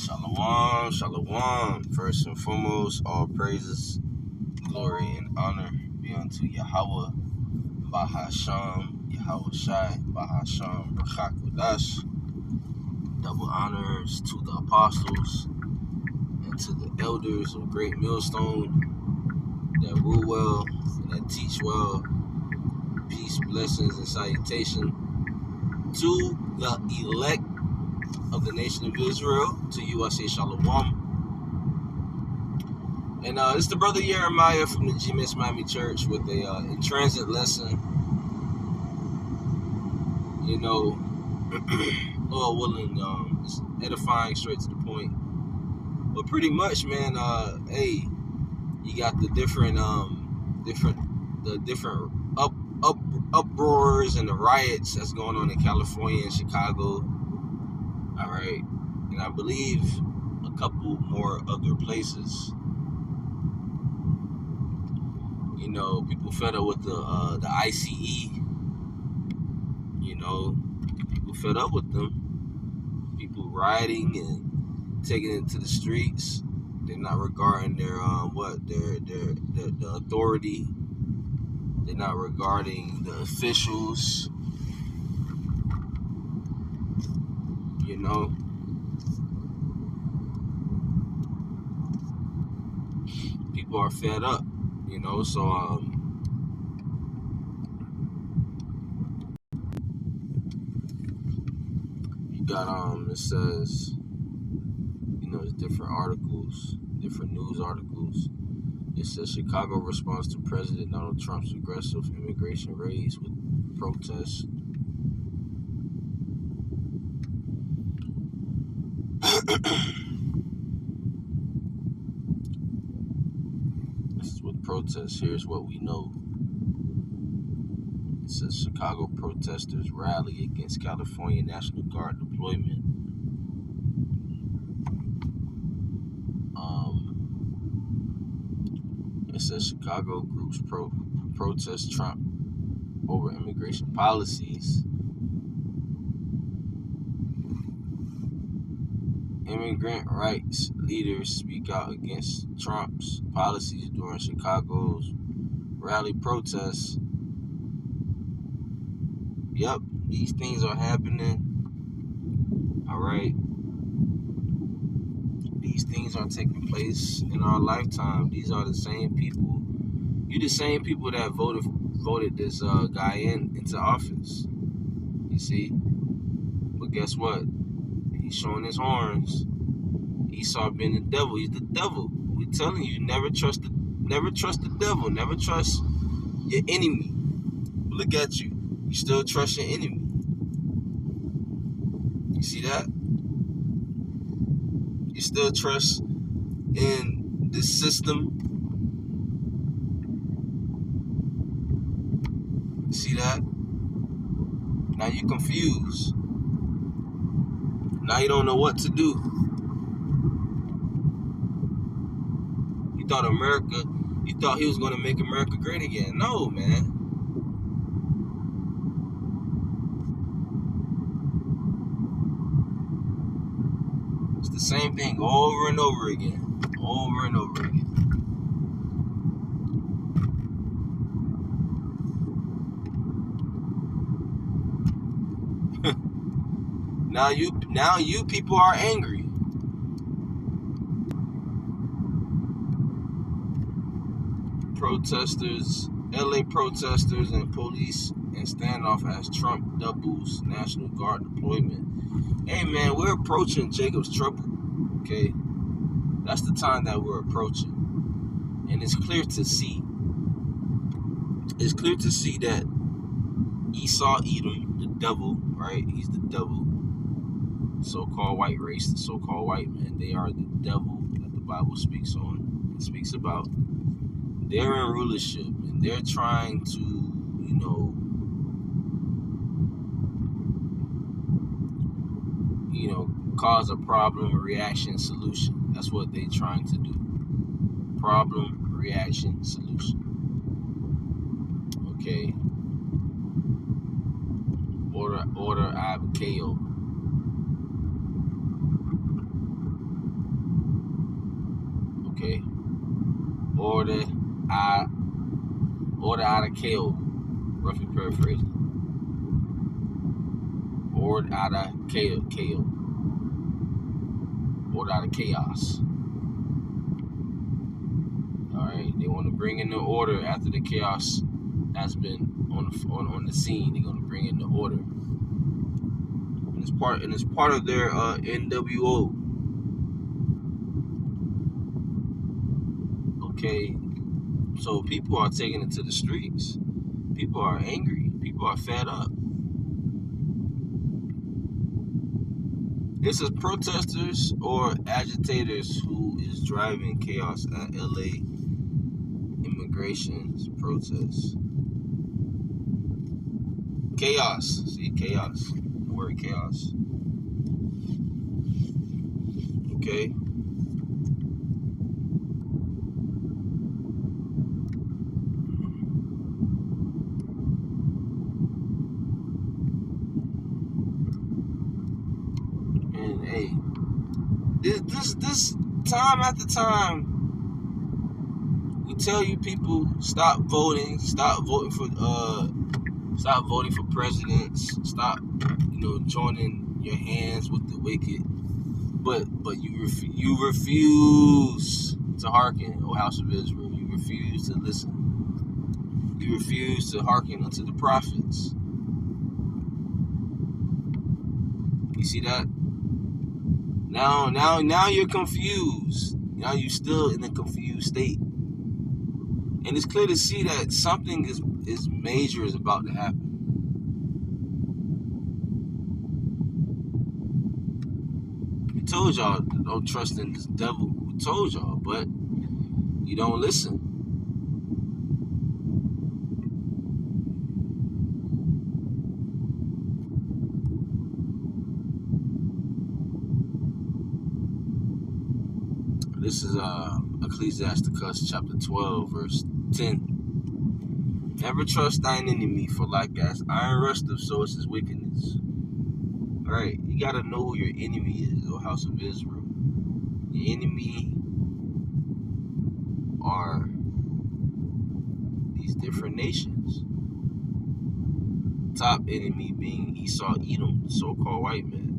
Shalom, shalom. First and foremost, all praises, glory, and honor be unto Yahweh, Bahasham, Yahweh Shai, Bahasham, Rachakodash. Double honors to the apostles and to the elders of Great Millstone that rule well and that teach well. Peace, blessings, and salutation to the elect of the nation of Israel. To you I say shalom. And it's the brother Jeremiah from the GMS Miami Church with a in transit lesson. You know, Lord willing, it's edifying, straight to the point. But pretty much, man, hey, you got the different uproars and the riots that's going on in California and Chicago. All right, and I believe a couple more other places. You know, people fed up with the ICE. You know, people fed up with them. People rioting and taking it to the streets. They're not regarding their the authority. They're not regarding the officials. You know, people are fed up. You know, so you got it says, you know, there's different articles, different news articles. It says Chicago responds to President Donald Trump's aggressive immigration raids with protests. This is with protests. Here's what we know. It says Chicago protesters rally against California National Guard deployment. It says Chicago groups protest Trump over immigration policies. Immigrant rights leaders speak out against Trump's policies during Chicago's rally protests. Yep, these things are happening. All right. These things are taking place in our lifetime. These are the same people. You the same people that voted this guy into office. You see? But guess what? He's showing his horns. Esau being the devil. He's the devil. We're telling you, never trust the devil. Never trust your enemy. Look at you. You still trust your enemy. You see that? You still trust in this system. You see that? Now you're confused. Now you don't know what to do. You thought he was going to make America great again. No, man. It's the same thing over and over again. Over and over again. Now you people are angry. Protesters, LA protesters and police and standoff as Trump doubles National Guard deployment. Hey man, we're approaching Jacob's trouble. Okay? That's the time that we're approaching. And it's clear to see. It's clear to see that Esau, Edom, the devil, right? He's the devil. So-called white race, the so-called white man, they are the devil that the Bible speaks on. It speaks about. They're in rulership and they're trying to, cause a problem, reaction, solution. That's what they're trying to do. Problem, reaction, solution. Okay. Order, ab, KO. Okay, order out of chaos, roughly paraphrasing. Order out of chaos. Order out of chaos. All right, they want to bring in the order after the chaos has been on the scene. They're gonna bring in the order, and it's part of their NWO. Okay, so people are taking it to the streets. People are angry. People are fed up. This is protesters or agitators who is driving chaos at LA immigration's protests. Chaos. See, chaos. The word chaos. Okay. And hey, this time after time, we tell you people stop voting for presidents, stop joining your hands with the wicked, but you refuse to hearken, O house of Israel. You refuse to listen. You refuse to hearken unto the prophets. You see that? Now you're confused. Now you're still in a confused state. And it's clear to see that something is major is about to happen. We told y'all don't trust in this devil. We told y'all, but you don't listen. This is Ecclesiasticus chapter 12, verse 10. Never trust thine enemy, for like as iron rusteth, so is his wickedness. Alright, you gotta know who your enemy is, O house of Israel. The enemy are these different nations. Top enemy being Esau, Edom, the so-called white man,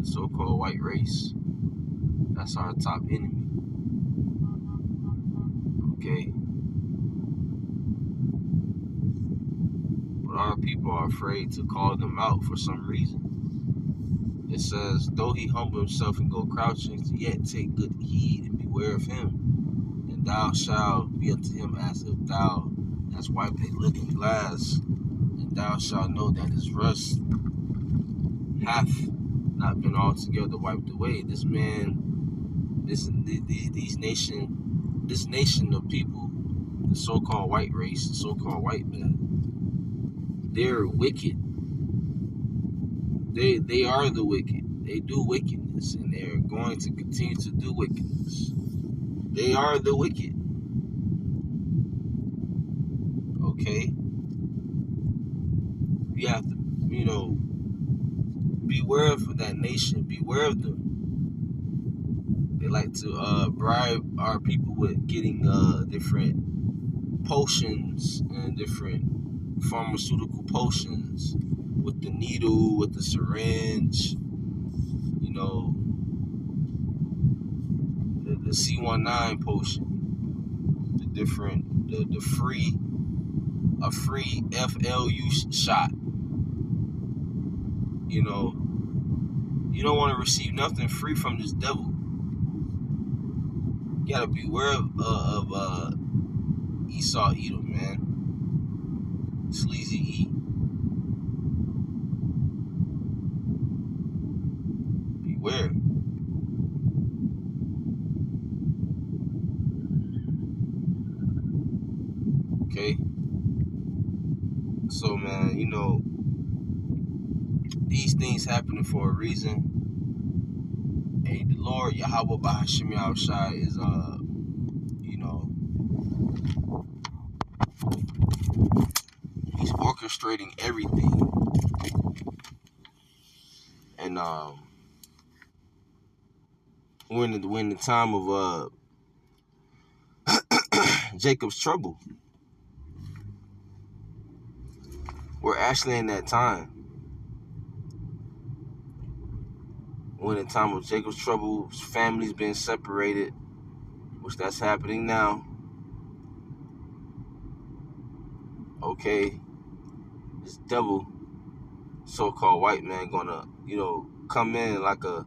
the so-called white race. That's our top enemy. Okay? But our people are afraid to call them out for some reason. It says, though he humble himself and go crouching, yet take good heed and beware of him. And thou shalt be unto him as if thou hast wiped a looking glass, and thou shalt know that his rust hath not been altogether wiped away. This man, this nation of people, the so-called white race, the so-called white man, they're wicked. They are the wicked. They do wickedness, and they're going to continue to do wickedness. They are the wicked. Okay? You have to, beware of that nation. Beware of them. They like to bribe our people with getting different potions and different pharmaceutical potions with the needle, with the syringe, the C19 potion, the free FLU shot. You don't want to receive nothing free from this devil. You gotta beware of Esau, Edom, man. Sleazy E. Beware. Okay? So, man, these things happening for a reason. Hey, the Lord, Yahweh Bahashim Yahushai is, he's orchestrating everything. And, we're in the time of Jacob's trouble. We're actually in that time. We're in the time of Jacob's trouble. His family's been separated, which that's happening now. Okay, this devil, so-called white man, gonna come in like a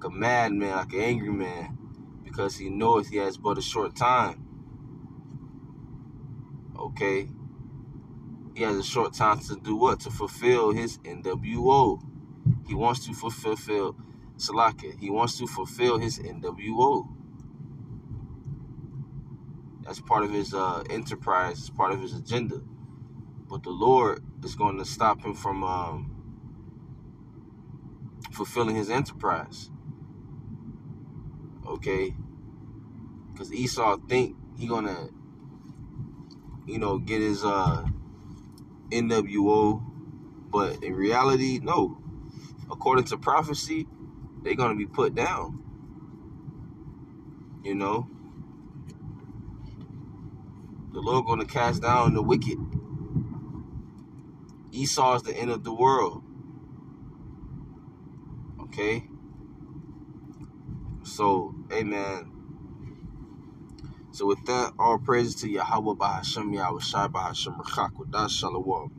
madman, like an angry man, because he knoweth he has but a short time. Okay, he has a short time to do what? To fulfill his NWO. He wants to fulfill Salaka. He wants to fulfill his NWO. That's part of his enterprise. It's part of his agenda. But the Lord is going to stop him from fulfilling his enterprise. Okay, because Esau think he gonna, get his NWO, but in reality, no. According to prophecy, they're gonna be put down. The Lord gonna cast down the wicked. Esau is the end of the world. Okay. So, amen. So with that, all praises to Yahweh Bahashem Yahweh Shai Bahashem Rachak with that Shalom.